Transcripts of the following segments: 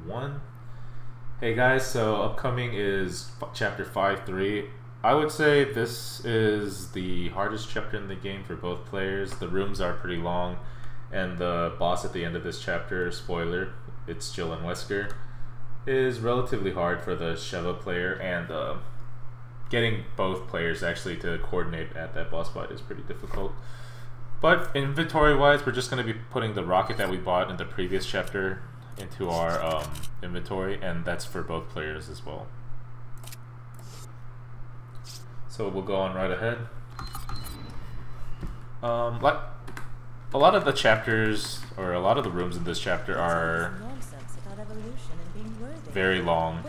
1. Hey guys, so upcoming is chapter 5-3. I would say this is the hardest chapter in the game for both players. The rooms are pretty long, and the boss at the end of this chapter, spoiler, it's Jill and Wesker, is relatively hard for the Sheva player, and getting both players actually to coordinate at that boss fight is pretty difficult. But inventory wise, we're just going to be putting the rocket that we bought in the previous chapter into our inventory, and that's for both players as well. So we'll go on right ahead. Like a lot of the chapters, or a lot of the rooms in this chapter are very long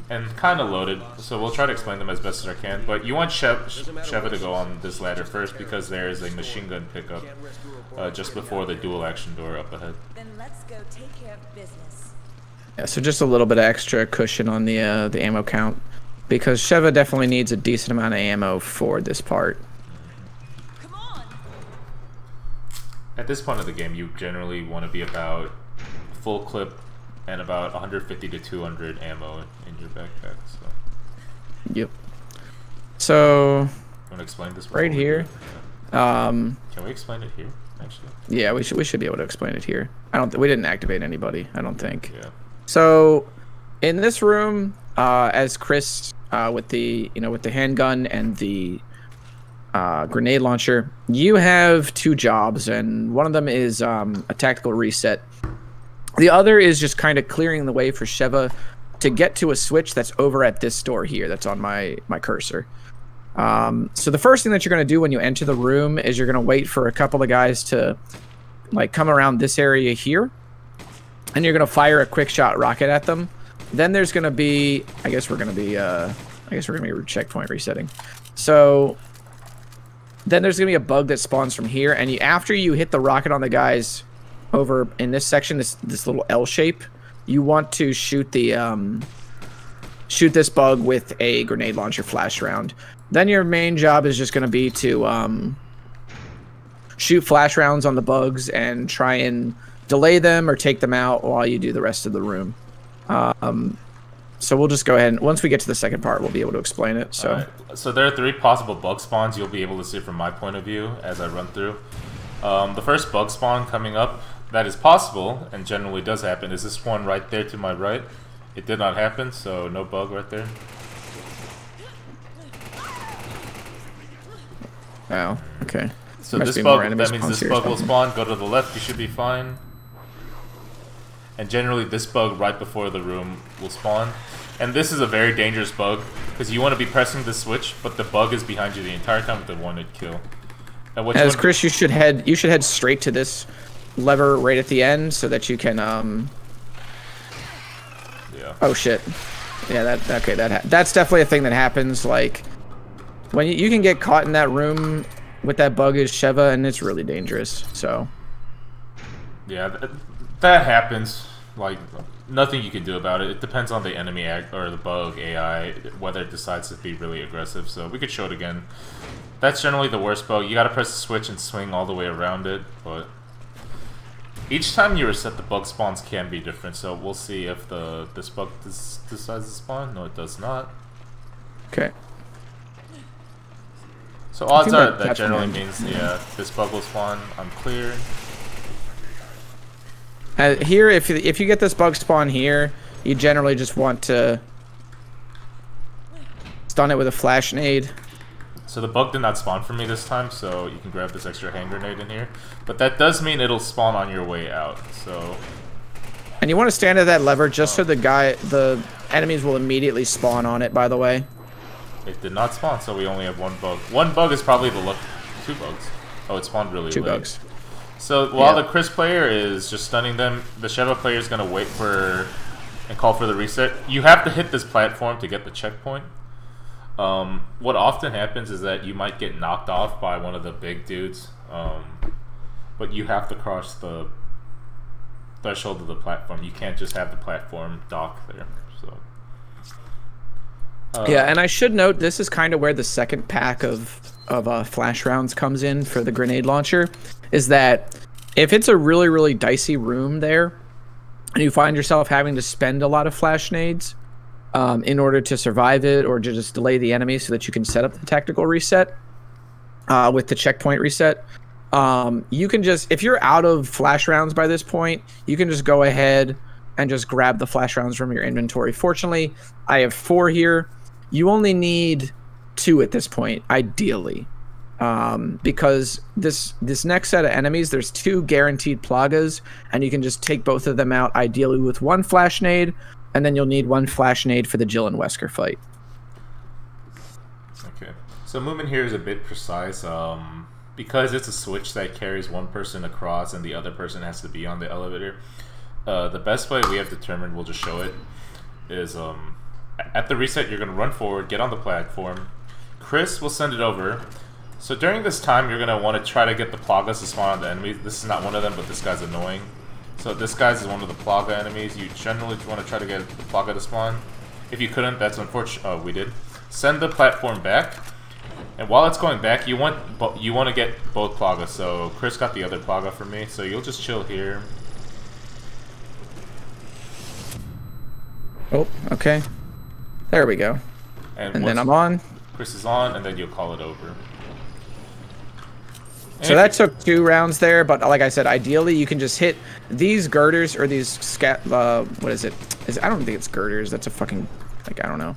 and kind of loaded, so we'll try to explain them as best as I can. But you want Sheva to go on this ladder first because there is a machine gun pickup just before the dual action door up ahead. Then let's go take care of business. Yeah, so just a little bit of extra cushion on the ammo count, because Sheva definitely needs a decent amount of ammo for this part. Come on. At this point of the game, you generally want to be about full clip and about 150 to 200 ammo in your backpack. So. Yep. So. You want to explain this right here. Can we explain it here? Actually. Yeah, we should be able to explain it here. We didn't activate anybody, I don't think. Yeah. So, in this room, as Chris with the handgun and the grenade launcher, you have two jobs, and one of them is a tactical reset. The other is just kind of clearing the way for Sheva to get to a switch that's over at this door here that's on my cursor. So the first thing that you're going to do when you enter the room is you're going to wait for a couple of guys to like come around this area here, and you're going to fire a quick shot rocket at them. Then there's going to be, I guess we're going to be checkpoint resetting. So then there's going to be a bug that spawns from here, and after you hit the rocket on the guys over in this section, this little L shape, you want to shoot the shoot this bug with a grenade launcher flash round. Then your main job is just going to be to shoot flash rounds on the bugs and try and delay them or take them out while you do the rest of the room. So we'll just go ahead and once we get to the second part, we'll be able to explain it. So, right. So there are 3 possible bug spawns you'll be able to see from my point of view as I run through. The first bug spawn coming up that is possible and generally does happen is this one right there to my right. It did not happen, so no bug right there. wow. Okay. So this bug, that means this bug will spawn. Go to the left, you should be fine. And generally this bug right before the room will spawn. And this is a very dangerous bug because you want to be pressing the switch, but the bug is behind you the entire time with the one-hit kill. As Chris, you should head straight to this lever right at the end so that you can yeah. Oh shit. Yeah, that's definitely a thing that happens. Like when you can get caught in that room with that bug as Sheva, and it's really dangerous. So yeah, that happens. Like nothing you can do about it. It depends on the enemy or the bug AI whether it decides to be really aggressive. So we could show it again. That's generally the worst bug. You gotta press the switch and swing all the way around it, but each time you reset, the bug spawns can be different, so we'll see if this bug decides to spawn. No, it does not. Okay. So odds are that generally means, yeah, this bug will spawn. I'm clear. Here, if you get this bug spawn here, you generally just want to stun it with a flash nade. So the bug did not spawn for me this time, so you can grab this extra hand grenade in here. But that does mean it'll spawn on your way out, so... And you want to stand at that lever just so the enemies will immediately spawn on it, by the way. It did not spawn, so we only have one bug. One bug is probably the 2 bugs. Oh, it spawned really late. 2 bugs. So while the Chris player is just stunning them, the Sheva player is going to wait for and call for the reset. You have to hit this platform to get the checkpoint. What often happens is that you might get knocked off by one of the big dudes, but you have to cross the threshold of the platform. You can't just have the platform dock there. So yeah, and I should note this is kind of where the second pack of flash rounds comes in for the grenade launcher, is that if it's a really dicey room there, and you find yourself having to spend a lot of flash nades in order to survive it, or to just delay the enemy so that you can set up the tactical reset with the checkpoint reset. You can just, if you're out of flash rounds by this point, you can just go ahead and just grab the flash rounds from your inventory. Fortunately, I have 4 here. You only need 2 at this point, ideally. Because this next set of enemies, there's 2 guaranteed plagas, and you can just take both of them out, ideally with 1 flash nade, and then you'll need 1 flash nade for the Jill and Wesker fight. Okay, so movement here is a bit precise. Because it's a switch that carries one person across and the other person has to be on the elevator. The best way we have determined, we'll just show it, is at the reset you're going to run forward, get on the platform. Chris will send it over. So during this time you're going to want to try to get the plagas to spawn on the enemies. This is not one of them, but this guy's annoying. So this guy's is one of the plaga enemies. You generally want to try to get the plaga to spawn. If you couldn't, that's unfortunate. Oh, we did. Send the platform back. And while it's going back, you want to get both plagas. So Chris got the other plaga for me. So you'll just chill here. Oh, okay. There we go. And then I'm on. Chris is on, and then you'll call it over. So that took 2 rounds there, but like I said, ideally you can just hit these girders or these what is it? I don't think it's girders. That's a fucking, like, I don't know.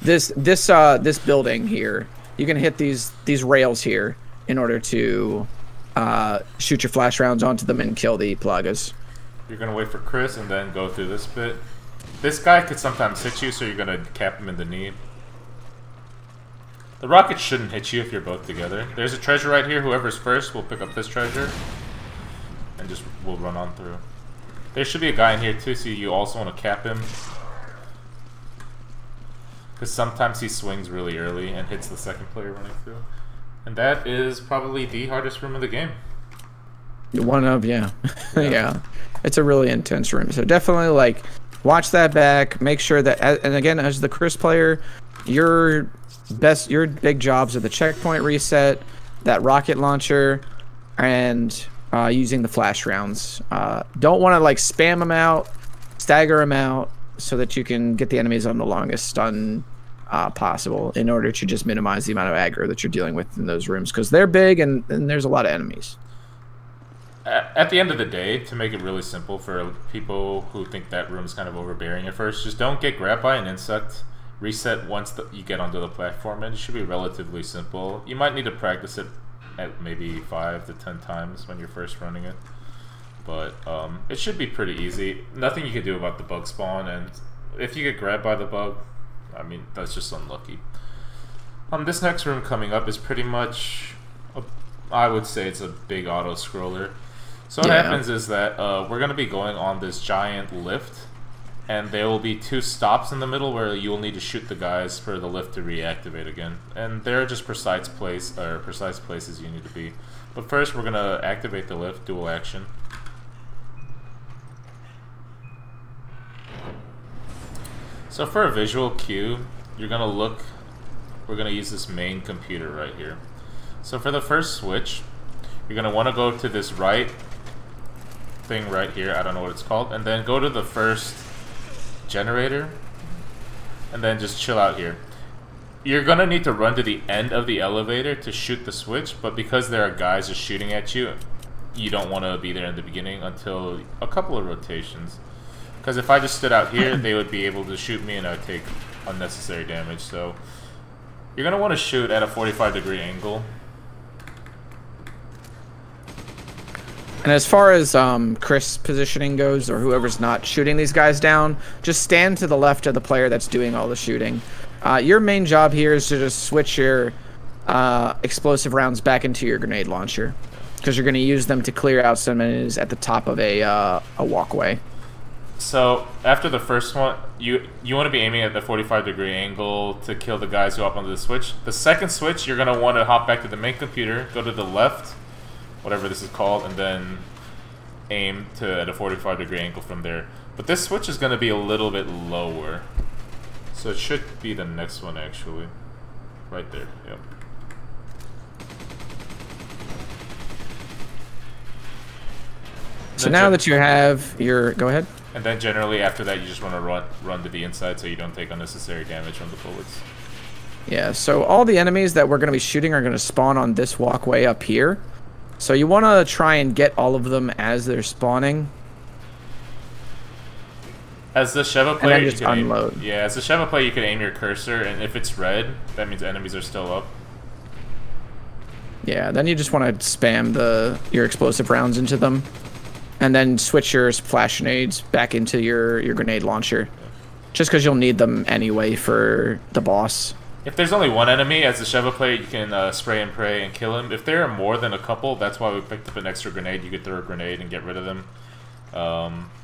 This building here. You can hit these rails here in order to shoot your flash rounds onto them and kill the plagas. You're gonna wait for Chris and then go through this bit. This guy could sometimes hit you, so you're gonna cap him in the knee. The rocket shouldn't hit you if you're both together. There's a treasure right here. Whoever's first will pick up this treasure, and just will run on through. There should be a guy in here too, so you also want to cap him, because sometimes he swings really early and hits the second player running through. And that is probably the hardest room of the game. One of, yeah. Yeah. It's a really intense room. So definitely, like, watch that back. Make sure that, and again, as the Chris player, your big jobs are the checkpoint reset, that rocket launcher, and using the flash rounds. Don't want to, like, spam them out, stagger them out, so that you can get the enemies on the longest stun possible, in order to just minimize the amount of aggro that you're dealing with in those rooms, because they're big and there's a lot of enemies. At the end of the day, to make it really simple for people who think that room is kind of overbearing at first, just don't get grabbed by an insect. Reset once you get onto the platform, and it should be relatively simple. You might need to practice it at maybe 5 to 10 times when you're first running it, but it should be pretty easy. Nothing you can do about the bug spawn, and if you get grabbed by the bug, I mean, that's just unlucky. This next room coming up is pretty much, I would say it's a big auto scroller. So what happens is that we're going to be going on this giant lift, and there will be 2 stops in the middle where you will need to shoot the guys for the lift to reactivate again. And they're just precise places you need to be. But first we're going to activate the lift, dual action. So for a visual cue, you're going to look, we're going to use this main computer right here. So for the first switch, you're going to want to go to this right thing right here, I don't know what it's called, and then go to the first generator, and then just chill out here. You're gonna need to run to the end of the elevator to shoot the switch, but because there are guys just shooting at you, you don't want to be there in the beginning until a couple of rotations. Because if I just stood out here, they would be able to shoot me and I would take unnecessary damage. So you're gonna want to shoot at a 45-degree angle. And as far as Chris positioning goes, or whoever's not shooting these guys down, just stand to the left of the player that's doing all the shooting. Your main job here is to just switch your explosive rounds back into your grenade launcher, because you're going to use them to clear out some enemies at the top of a walkway. So after the first one, you want to be aiming at the 45-degree angle to kill the guys who hop onto the switch. The second switch, you're going to want to hop back to the main computer, go to the left, whatever this is called, and then aim at a 45-degree angle from there. But this switch is going to be a little bit lower, so it should be the next one actually. Right there, yep. So now that you have your... Go ahead. And then generally after that, you just want to run to the inside so you don't take unnecessary damage from the bullets. Yeah, so all the enemies that we're going to be shooting are going to spawn on this walkway up here. So you want to try and get all of them as they're spawning. As the Sheva player, you can unload. As the Sheva player, you can aim your cursor, and if it's red, that means enemies are still up. Yeah, then you just want to spam your explosive rounds into them, and then switch your flash grenades back into your grenade launcher, just because you'll need them anyway for the boss. If there's only one enemy, as the Sheva player, you can spray and pray and kill him. If there are more than a couple, that's why we picked up an extra grenade. You could throw a grenade and get rid of them.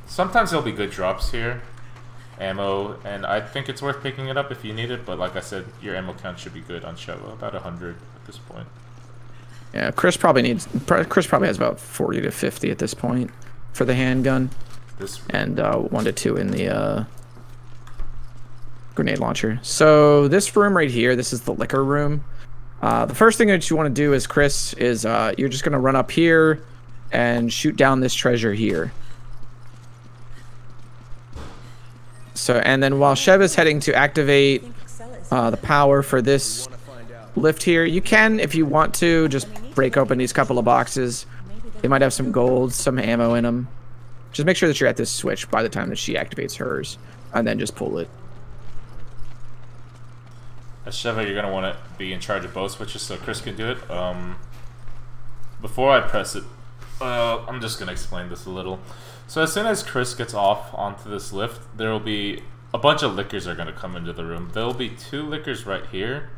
Sometimes there'll be good drops here, ammo, and I think it's worth picking it up if you need it. But like I said, your ammo count should be good on Sheva, about 100 at this point. Yeah, Chris probably has about 40 to 50 at this point for the handgun, and 1 to 2 in the grenade launcher. So this room right here, this is the liquor room. The first thing that you want to do is, Chris, is you're just going to run up here and shoot down this treasure here. So, and then while Sheva's heading to activate the power for this lift here, you can, if you want to, just break open these couple of boxes. They might have some gold, some ammo in them. Just make sure that you're at this switch by the time that she activates hers, and then just pull it. As Sheva, you're going to want to be in charge of both switches so Chris can do it. Before I press it, I'm just going to explain this a little. So as soon as Chris gets off onto this lift, there will be a bunch of lickers are going to come into the room. There will be 2 lickers right here.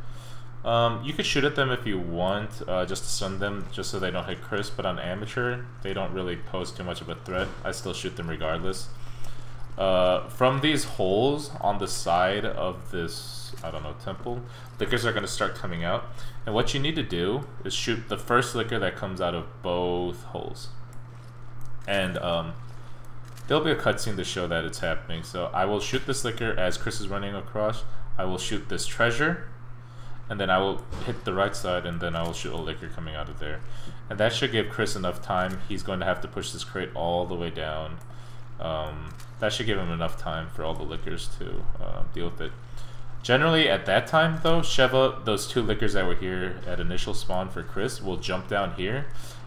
You could shoot at them if you want, just to stun them, just so they don't hit Chris, but on amateur, they don't really pose too much of a threat. I still shoot them regardless. From these holes on the side of this, I don't know, temple, lickers are going to start coming out. And what you need to do is shoot the first licker that comes out of both holes. And there'll be a cutscene to show that it's happening. So I will shoot this licker as Chris is running across. I will shoot this treasure, and then I will hit the right side, and then I will shoot a licker coming out of there. And that should give Chris enough time. He's going to have to push this crate all the way down. That should give him enough time for all the lickers to deal with it. Generally, at that time, though, Sheva, those 2 lickers that were here at initial spawn for Chris, will jump down here,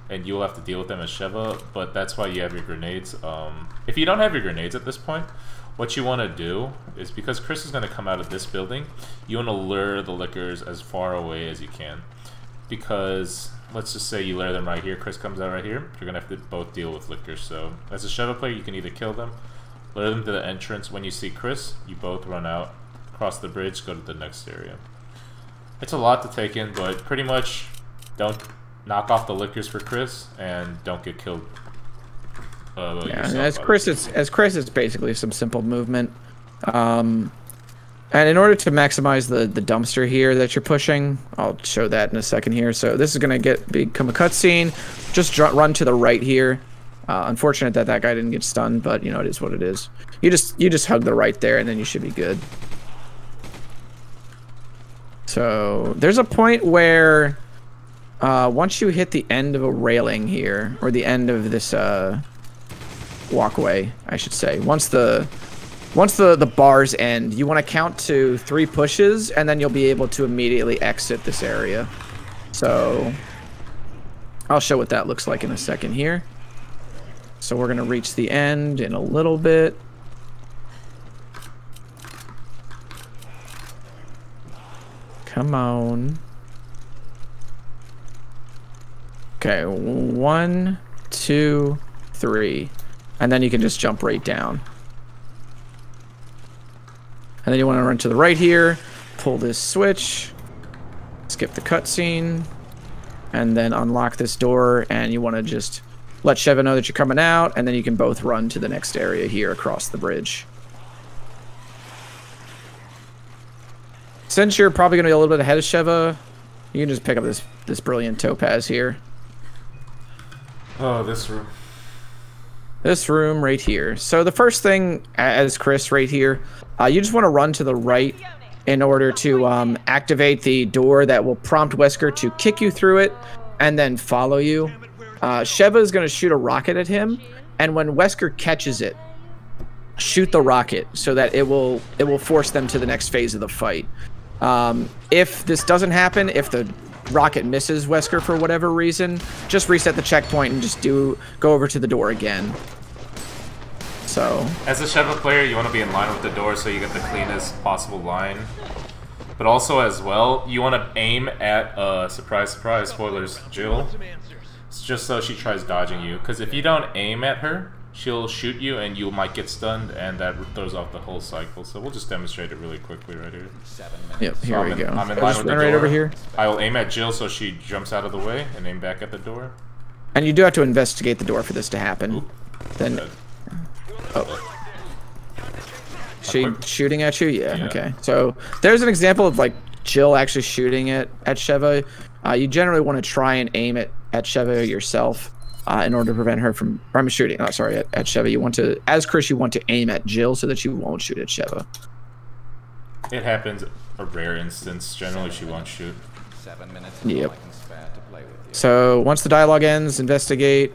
and you'll have to deal with them as Sheva, but that's why you have your grenades. If you don't have your grenades at this point, what you want to do is, because Chris is going to come out of this building, you want to lure the lickers as far away as you can. Because, let's just say you lure them right here, Chris comes out right here, you're going to have to both deal with lickers. So, as a Sheva player, you can either kill them, lure them to the entrance. When you see Chris, you both run out, cross the bridge, go to the next area. It's a lot to take in, but pretty much don't knock off the lickers for Chris, and don't get killed. Yeah, as Chris, it's basically some simple movement. And in order to maximize the dumpster here that you're pushing, I'll show that in a second here. So this is going to become a cutscene. Just run to the right here. Unfortunate that guy didn't get stunned, but you know, it is what it is. You just hug the right there, and then you should be good. So there's a point where once you hit the end of a railing here, or the end of this walkway, I should say, once the bars end, you want to count to 3 pushes, and then you'll be able to immediately exit this area. So I'll show what that looks like in a second here. So we're going to reach the end in a little bit. Come on. Okay, 1, 2, 3. And then you can just jump right down. And then you want to run to the right here, pull this switch, skip the cutscene, and then unlock this door, and you want to just let Sheva know that you're coming out, and then you can both run to the next area here across the bridge. Since you're probably going to be a little bit ahead of Sheva, you can just pick up this brilliant topaz here. Oh, this room. This room right here. So the first thing, as Chris right here, you just want to run to the right in order to activate the door that will prompt Wesker to kick you through it and then follow you. Sheva is going to shoot a rocket at him, and when Wesker catches it, shoot the rocket so that it will force them to the next phase of the fight. If this doesn't happen, if the rocket misses Wesker for whatever reason, just reset the checkpoint and just go over to the door again. So as a Sheva player, you want to be in line with the door so you get the cleanest possible line. But also as well, you want to aim at surprise, surprise, spoilers, Jill. It's just so she tries dodging you. Because if you don't aim at her, she'll shoot you and you might get stunned, and that throws off the whole cycle. So we'll just demonstrate it really quickly right here. Yep, here we go. I'm in line with the door. Right over here. I will aim at Jill so she jumps out of the way and aim back at the door. And you do have to investigate the door for this to happen. Oop. Then, oh. She shooting at you? Yeah, okay. So there's an example of like Jill actually shooting at Sheva. You generally want to try and aim at Sheva yourself in order to prevent her from... I'm shooting. Oh, sorry, at Sheva. You want to... As Chris, you want to aim at Jill so that you won't shoot at Sheva. It happens a rare instance. Generally, she won't shoot. 7 minutes. Yep. So once the dialogue ends, investigate.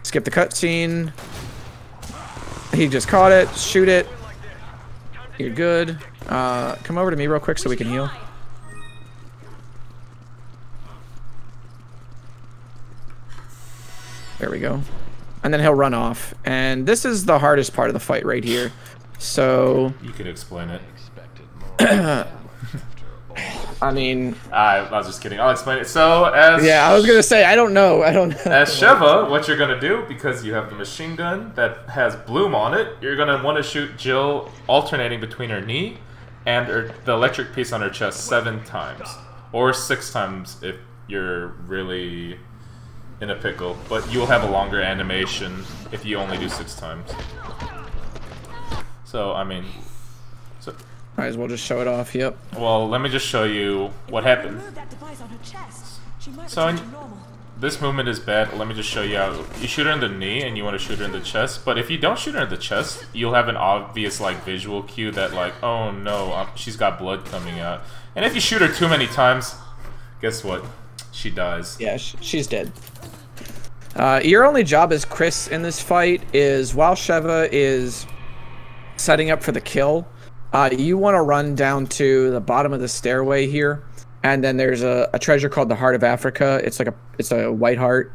Skip the cutscene. He just caught it. Shoot it. You're good. Come over to me real quick so we can heal. There we go. And then he'll run off. And this is the hardest part of the fight right here. So... You can explain it. I mean... I was just kidding. I'll explain it. So, as... Yeah, I was going to say, I don't know. As Sheva, what you're going to do, because you have the machine gun that has bloom on it, you're going to want to shoot Jill alternating between her knee and the electric piece on her chest 7 times. Or 6 times if you're really in a pickle. But you'll have a longer animation if you only do 6 times. So, I mean... Might as well just show it off, yep. Well, let me just show you what happened. So, this movement is bad. Let me just show you how. You shoot her in the knee and you want to shoot her in the chest. But if you don't shoot her in the chest, you'll have an obvious, like, visual cue that, like, oh no, she's got blood coming out. And if you shoot her too many times, guess what? She dies. Yeah, she's dead. Your only job as Chris in this fight is, while Sheva is setting up for the kill, you want to run down to the bottom of the stairway here, and then there's a treasure called the Heart of Africa. It's like a white heart.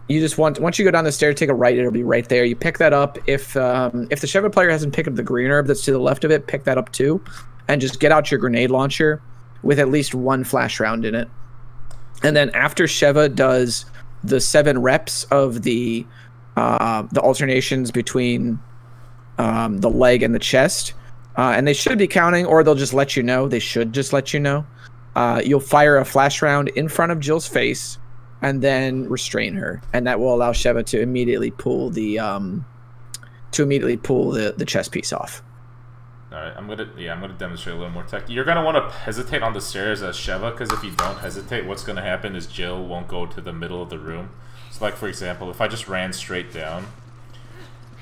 You just once you go down the stairs, take a right. It'll be right there. You pick that up. If the Sheva player hasn't picked up the green herb that's to the left of it, pick that up too, and just get out your grenade launcher with at least 1 flash round in it. And then after Sheva does the 7 reps of the alternations between the leg and the chest. And they should be counting, or they'll just let you know. They should just let you know. You'll fire a flash round in front of Jill's face, and then restrain her, and that will allow Sheva to immediately pull the chest piece off. All right, I'm gonna demonstrate a little more tech. You're gonna want to hesitate on the stairs as Sheva, because if you don't hesitate, what's gonna happen is Jill won't go to the middle of the room. So, like for example, if I just ran straight down,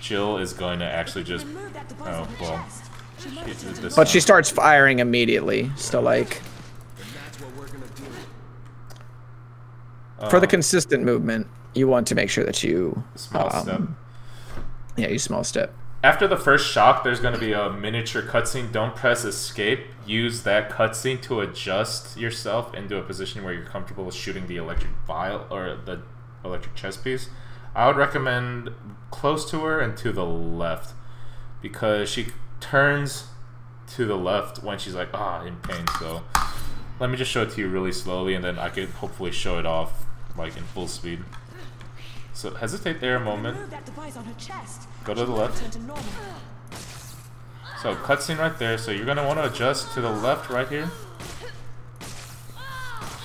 Jill is going to actually just but she starts firing immediately. So like for the consistent movement, you want to make sure that you small step. Yeah, you small step. After the first shock, there's going to be a miniature cutscene. Don't press escape. Use that cutscene to adjust yourself into a position where you're comfortable with shooting the electric vial or the electric chest piece. I would recommend close to her and to the left, because she turns to the left when she's like in pain. So let me just show it to you really slowly, and then I could hopefully show it off like in full speed. So hesitate there a moment. Go to the left. So cutscene right there. So you're gonna want to adjust to the left right here.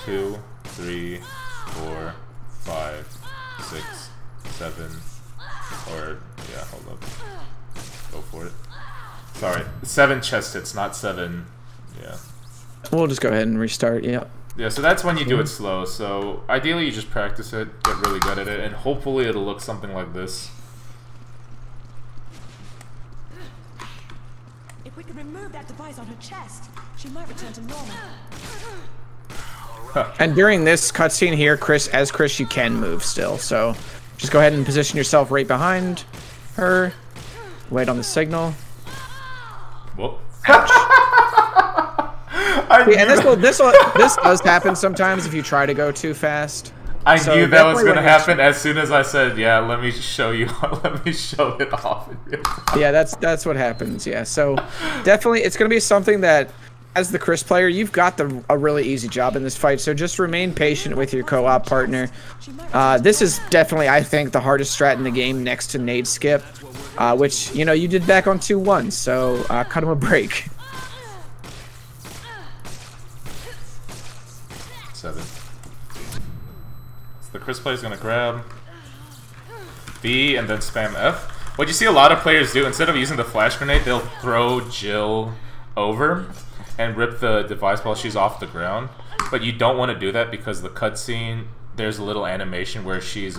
2, 3, 4, 5, 6, 7, or yeah, hold up. Go for it. Sorry, 7 chest hits, not 7. Yeah. We'll just go ahead and restart. Yeah. Yeah, so that's when you do it slow. So ideally, you just practice it, get really good at it, and hopefully it'll look something like this. If we could remove that device on her chest, she might return to normal. And during this cutscene here, as Chris, you can move still. So just go ahead and position yourself right behind her. Wait on the signal. Whoop. Ouch. See, and this does happen sometimes if you try to go too fast. I So knew that was definitely gonna when happen as soon as I said, "Yeah, let me show you. Let me show it off." In real time. Yeah, that's what happens. Yeah, so definitely it's gonna be something that, as the Chris player, you've got a really easy job in this fight. So just remain patient with your co-op partner. This is definitely, I think, the hardest strat in the game next to nade skip, which you did back on 2-1. So cut him a break. 7. So the Chris player is gonna grab B and then spam F. What you see a lot of players do, instead of using the flash grenade, they'll throw Jill over and rip the device while she's off the ground. But you don't want to do that because the cutscene, there's a little animation where she's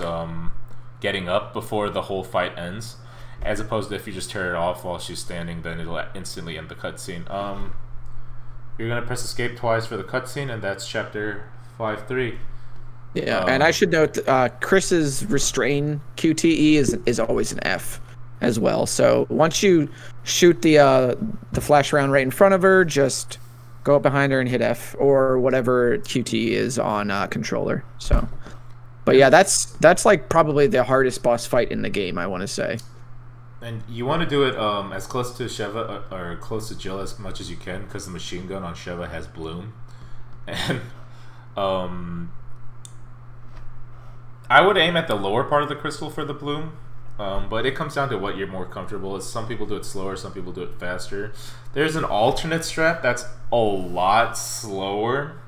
getting up before the whole fight ends. As opposed to if you just tear it off while she's standing, then it'll instantly end the cutscene. You're gonna press escape twice for the cutscene, and that's chapter 5-3. Yeah, and I should note Chris's restrain QTE is always an F as well. So once you shoot the flash round right in front of her, just go up behind her and hit F or whatever QTE is on controller. So, but yeah, that's like probably the hardest boss fight in the game, I want to say. And you want to do it as close to Sheva or close to Jill as much as you can, because the machine gun on Sheva has bloom. And I would aim at the lower part of the crystal for the bloom, but it comes down to what you're more comfortable with. Some people do it slower, some people do it faster. There's an alternate strat that's a lot slower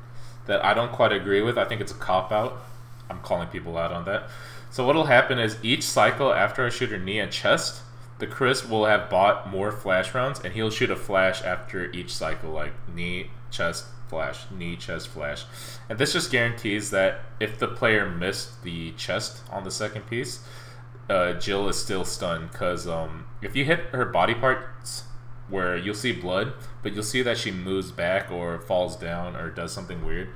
that I don't quite agree with. I think it's a cop-out. I'm calling people out on that. So what'll happen is each cycle after I shoot her knee and chest, the Chris will have bought more flash rounds, and he'll shoot a flash after each cycle, like knee, chest, flash, knee, chest, flash. And this just guarantees that if the player missed the chest on the second piece, Jill is still stunned, because if you hit her body parts where you'll see blood, but you'll see that she moves back or falls down or does something weird,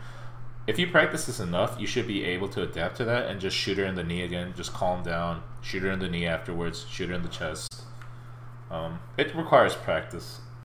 if you practice this enough, you should be able to adapt to that and just shoot her in the knee again, just calm down, shoot her in the knee afterwards, shoot her in the chest. It requires practice.